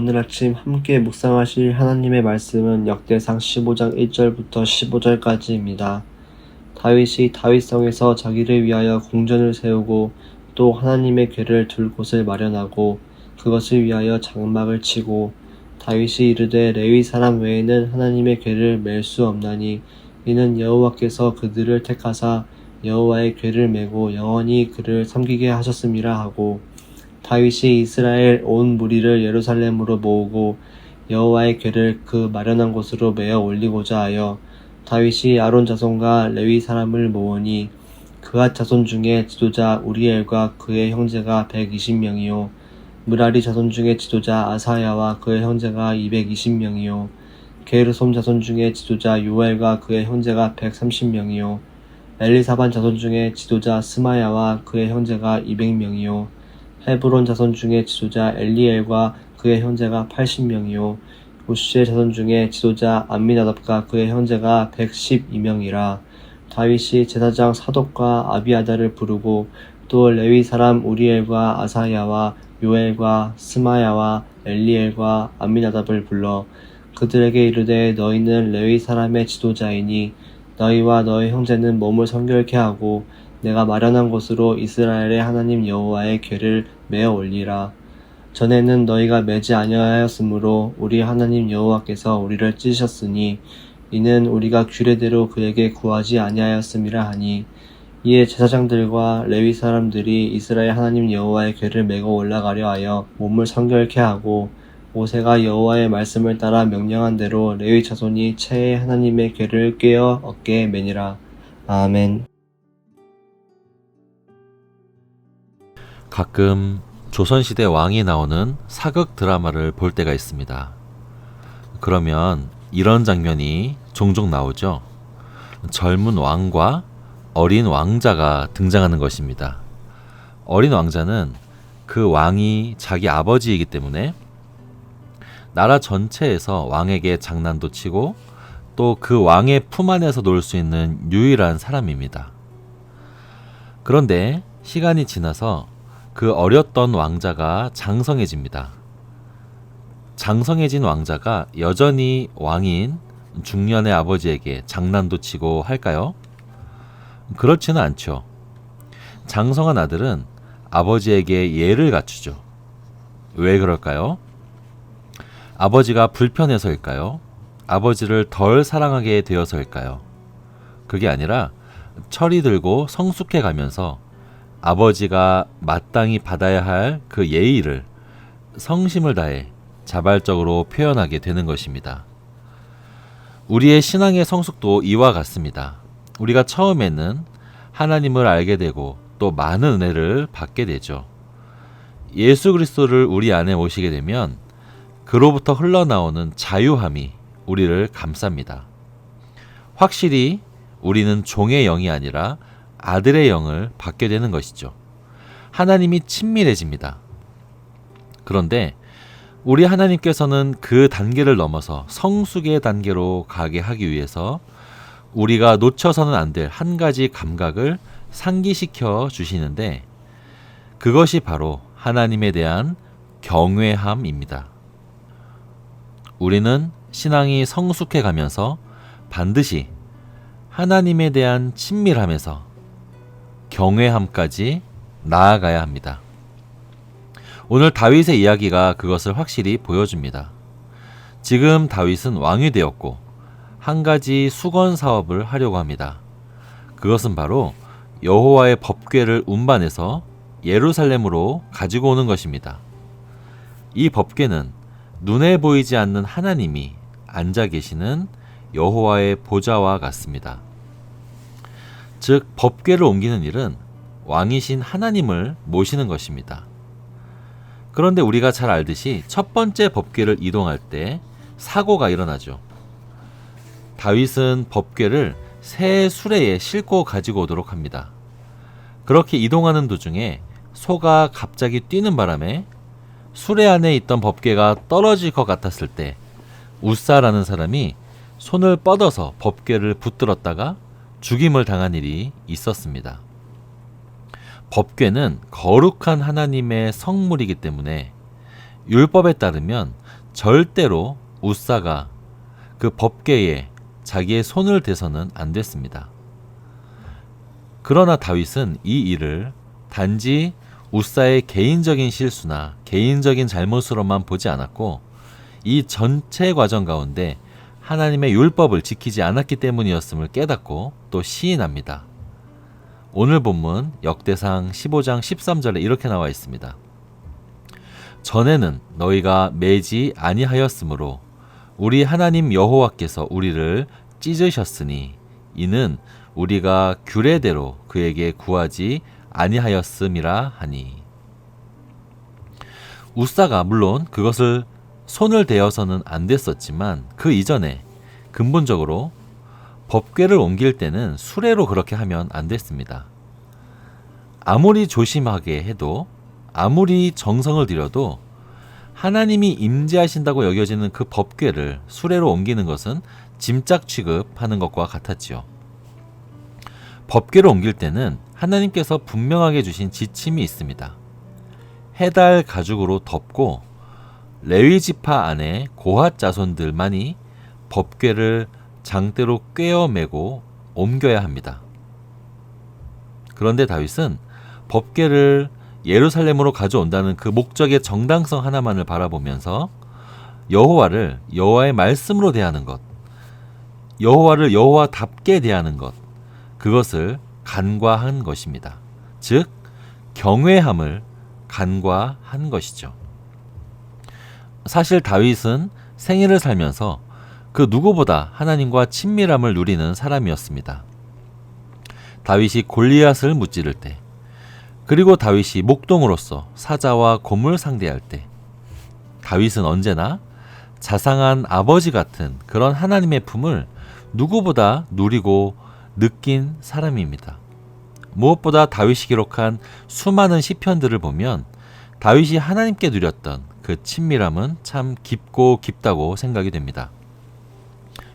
오늘 아침 함께 묵상하실 하나님의 말씀은 역대상 15장 1절부터 15절까지입니다. 다윗이 다윗성에서 자기를 위하여 궁전을 세우고 또 하나님의 궤를 둘 곳을 마련하고 그것을 위하여 장막을 치고 다윗이 이르되 레위 사람 외에는 하나님의 궤를 맬 수 없나니 이는 여호와께서 그들을 택하사 여호와의 궤를 메고 영원히 그를 섬기게 하셨음이라 하고 다윗이 이스라엘 온 무리를 예루살렘으로 모으고 여호와의 궤를 그 마련한 곳으로 메어 올리고자 하여 다윗이 아론 자손과 레위 사람을 모으니 그앗 자손 중에 지도자 우리엘과 그의 형제가 120명이요 므라리 자손 중에 지도자 아사야와 그의 형제가 220명이요 게르솜 자손 중에 지도자 요엘과 그의 형제가 130명이요 엘리사반 자손 중에 지도자 스마야와 그의 형제가 200명이요 헤브론 자손 중에 지도자 엘리엘과 그의 형제가 80명이요 우시엘 자손 중에 지도자 암미나답과 그의 형제가 112명이라. 다윗이 제사장 사독과 아비아다를 부르고 또 레위 사람 우리엘과 아사야와 요엘과 스마야와 엘리엘과 암미나답을 불러 그들에게 이르되 너희는 레위 사람의 지도자이니 너희와 너희 형제는 몸을 성결케 하고 내가 마련한 곳으로 이스라엘의 하나님 여호와의 궤를 메어 올리라. 전에는 너희가 매지 아니하였으므로 우리 하나님 여호와께서 우리를 찢으셨으니 이는 우리가 규례대로 그에게 구하지 아니하였음이라 하니 이에 제사장들과 레위 사람들이 이스라엘 하나님 여호와의 궤를 메고 올라가려 하여 몸을 성결케 하고 모세가 여호와의 말씀을 따라 명령한 대로 레위 자손이 채에 하나님의 궤를 꿰어 어깨에 매니라. 아멘. 가끔 조선시대 왕이 나오는 사극 드라마를 볼 때가 있습니다. 그러면 이런 장면이 종종 나오죠. 젊은 왕과 어린 왕자가 등장하는 것입니다. 어린 왕자는 그 왕이 자기 아버지이기 때문에 나라 전체에서 왕에게 장난도 치고 또 그 왕의 품 안에서 놀 수 있는 유일한 사람입니다. 그런데 시간이 지나서 그 어렸던 왕자가 장성해집니다. 장성해진 왕자가 여전히 왕인 중년의 아버지에게 장난도 치고 할까요? 그렇지는 않죠. 장성한 아들은 아버지에게 예를 갖추죠. 왜 그럴까요? 아버지가 불편해서일까요? 아버지를 덜 사랑하게 되어서일까요? 그게 아니라 철이 들고 성숙해 가면서 아버지가 마땅히 받아야 할 그 예의를 성심을 다해 자발적으로 표현하게 되는 것입니다. 우리의 신앙의 성숙도 이와 같습니다. 우리가 처음에는 하나님을 알게 되고 또 많은 은혜를 받게 되죠. 예수 그리스도를 우리 안에 모시게 되면 그로부터 흘러나오는 자유함이 우리를 감쌉니다. 확실히 우리는 종의 영이 아니라 아들의 영을 받게 되는 것이죠. 하나님이 친밀해집니다. 그런데 우리 하나님께서는 그 단계를 넘어서 성숙의 단계로 가게 하기 위해서 우리가 놓쳐서는 안 될 한 가지 감각을 상기시켜 주시는데 그것이 바로 하나님에 대한 경외함입니다. 우리는 신앙이 성숙해 가면서 반드시 하나님에 대한 친밀함에서 경외함까지 나아가야 합니다. 오늘 다윗의 이야기가 그것을 확실히 보여줍니다. 지금 다윗은 왕이 되었고 한 가지 수건 사업을 하려고 합니다. 그것은 바로 여호와의 법궤를 운반해서 예루살렘으로 가지고 오는 것입니다. 이 법궤는 눈에 보이지 않는 하나님이 앉아 계시는 여호와의 보좌와 같습니다. 즉 법궤를 옮기는 일은 왕이신 하나님을 모시는 것입니다. 그런데 우리가 잘 알듯이 첫 번째 법궤를 이동할 때 사고가 일어나죠. 다윗은 법궤를 새 수레에 싣고 가지고 오도록 합니다. 그렇게 이동하는 도중에 소가 갑자기 뛰는 바람에 수레 안에 있던 법궤가 떨어질 것 같았을 때 우사라는 사람이 손을 뻗어서 법궤를 붙들었다가 죽임을 당한 일이 있었습니다. 법궤는 거룩한 하나님의 성물이기 때문에 율법에 따르면 절대로 웃사가 그 법궤에 자기의 손을 대서는 안 됐습니다. 그러나 다윗은 이 일을 단지 웃사의 개인적인 실수나 개인적인 잘못으로만 보지 않았고 이 전체 과정 가운데 하나님의 율법을 지키지 않았기 때문이었음을 깨닫고 또 시인합니다. 오늘 본문 역대상 15장 13절에 이렇게 나와 있습니다. 전에는 너희가 매지 아니하였으므로 우리 하나님 여호와께서 우리를 찢으셨으니 이는 우리가 규례대로 그에게 구하지 아니하였음이라 하니. 웃사가 물론 그것을 손을 대어서는 안 됐었지만 그 이전에 근본적으로 법궤를 옮길 때는 수레로 그렇게 하면 안 됐습니다. 아무리 조심하게 해도 아무리 정성을 들여도 하나님이 임재하신다고 여겨지는 그 법궤를 수레로 옮기는 것은 짐짝 취급하는 것과 같았지요. 법궤를 옮길 때는 하나님께서 분명하게 주신 지침이 있습니다. 해달 가죽으로 덮고 레위 지파 안에 고핫 자손들만이 법궤를 장대로 꿰어 매고 옮겨야 합니다. 그런데 다윗은 법궤를 예루살렘으로 가져온다는 그 목적의 정당성 하나만을 바라보면서 여호와를 여호와의 말씀으로 대하는 것, 여호와를 여호와답게 대하는 것, 그것을 간과한 것입니다. 즉 경외함을 간과한 것이죠. 사실 다윗은 생애를 살면서 그 누구보다 하나님과 친밀함을 누리는 사람이었습니다. 다윗이 골리앗을 무찌를 때, 그리고 다윗이 목동으로서 사자와 곰을 상대할 때, 다윗은 언제나 자상한 아버지 같은 그런 하나님의 품을 누구보다 누리고 느낀 사람입니다. 무엇보다 다윗이 기록한 수많은 시편들을 보면 다윗이 하나님께 누렸던 그 친밀함은 참 깊고 깊다고 생각이 됩니다.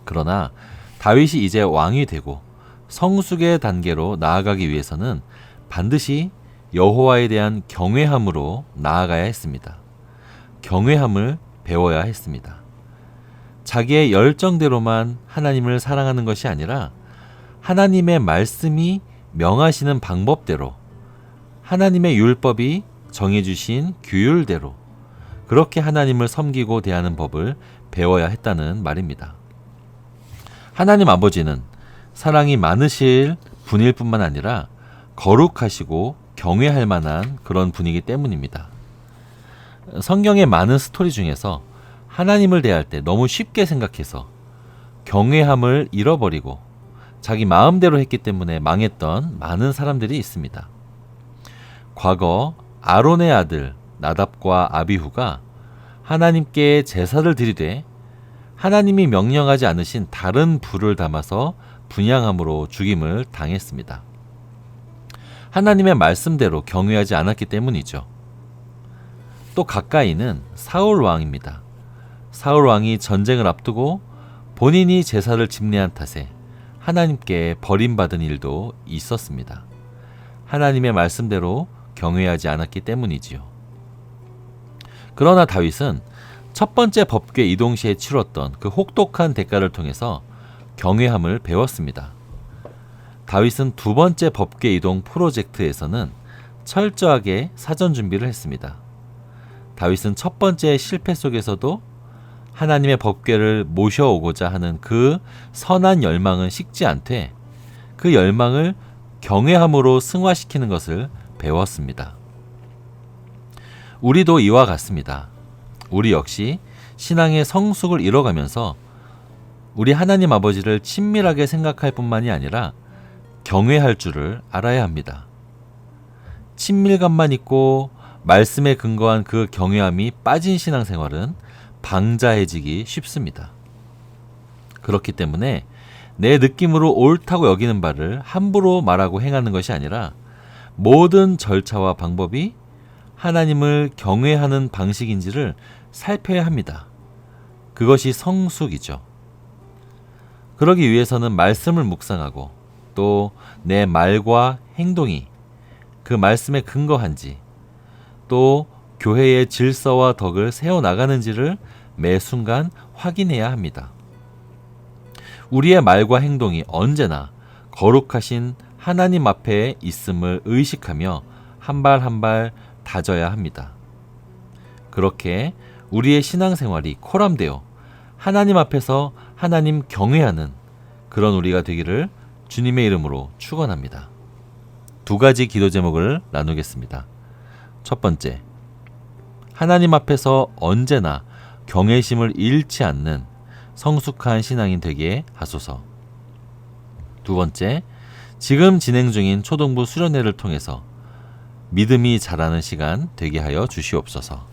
그러나 다윗이 이제 왕이 되고 성숙의 단계로 나아가기 위해서는 반드시 여호와에 대한 경외함으로 나아가야 했습니다. 경외함을 배워야 했습니다. 자기의 열정대로만 하나님을 사랑하는 것이 아니라 하나님의 말씀이 명하시는 방법대로, 하나님의 율법이 정해주신 규율대로 그렇게 하나님을 섬기고 대하는 법을 배워야 했다는 말입니다. 하나님 아버지는 사랑이 많으실 분일 뿐만 아니라 거룩하시고 경외할 만한 그런 분이기 때문입니다. 성경의 많은 스토리 중에서 하나님을 대할 때 너무 쉽게 생각해서 경외함을 잃어버리고 자기 마음대로 했기 때문에 망했던 많은 사람들이 있습니다. 과거 아론의 아들 나답과 아비후가 하나님께 제사를 드리되 하나님이 명령하지 않으신 다른 불을 담아서 분향함으로 죽임을 당했습니다. 하나님의 말씀대로 경외하지 않았기 때문이죠. 또 가까이는 사울 왕입니다. 사울 왕이 전쟁을 앞두고 본인이 제사를 집례한 탓에 하나님께 버림받은 일도 있었습니다. 하나님의 말씀대로 경외하지 않았기 때문이지요. 그러나 다윗은 첫 번째 법궤 이동 시에 치렀던 그 혹독한 대가를 통해서 경외함을 배웠습니다. 다윗은 두 번째 법궤 이동 프로젝트에서는 철저하게 사전 준비를 했습니다. 다윗은 첫 번째 실패 속에서도 하나님의 법궤를 모셔오고자 하는 그 선한 열망은 식지 않되 그 열망을 경외함으로 승화시키는 것을 배웠습니다. 우리도 이와 같습니다. 우리 역시 신앙의 성숙을 이뤄가면서 우리 하나님 아버지를 친밀하게 생각할 뿐만이 아니라 경외할 줄을 알아야 합니다. 친밀감만 있고 말씀에 근거한 그 경외함이 빠진 신앙생활은 방자해지기 쉽습니다. 그렇기 때문에 내 느낌으로 옳다고 여기는 바를 함부로 말하고 행하는 것이 아니라 모든 절차와 방법이 하나님을 경외하는 방식인지를 살펴야 합니다. 그것이 성숙이죠. 그러기 위해서는 말씀을 묵상하고 또 내 말과 행동이 그 말씀에 근거한지 또 교회의 질서와 덕을 세워나가는지를 매 순간 확인해야 합니다. 우리의 말과 행동이 언제나 거룩하신 하나님 앞에 있음을 의식하며 한 발 한 발 다져야 합니다. 그렇게 우리의 신앙생활이 코람되어 하나님 앞에서 하나님 경외하는 그런 우리가 되기를 주님의 이름으로 축원합니다. 두 가지 기도 제목을 나누겠습니다. 첫 번째, 하나님 앞에서 언제나 경외심을 잃지 않는 성숙한 신앙인 되게 하소서. 두 번째, 지금 진행 중인 초등부 수련회를 통해서 믿음이 자라는 시간 되게 하여 주시옵소서.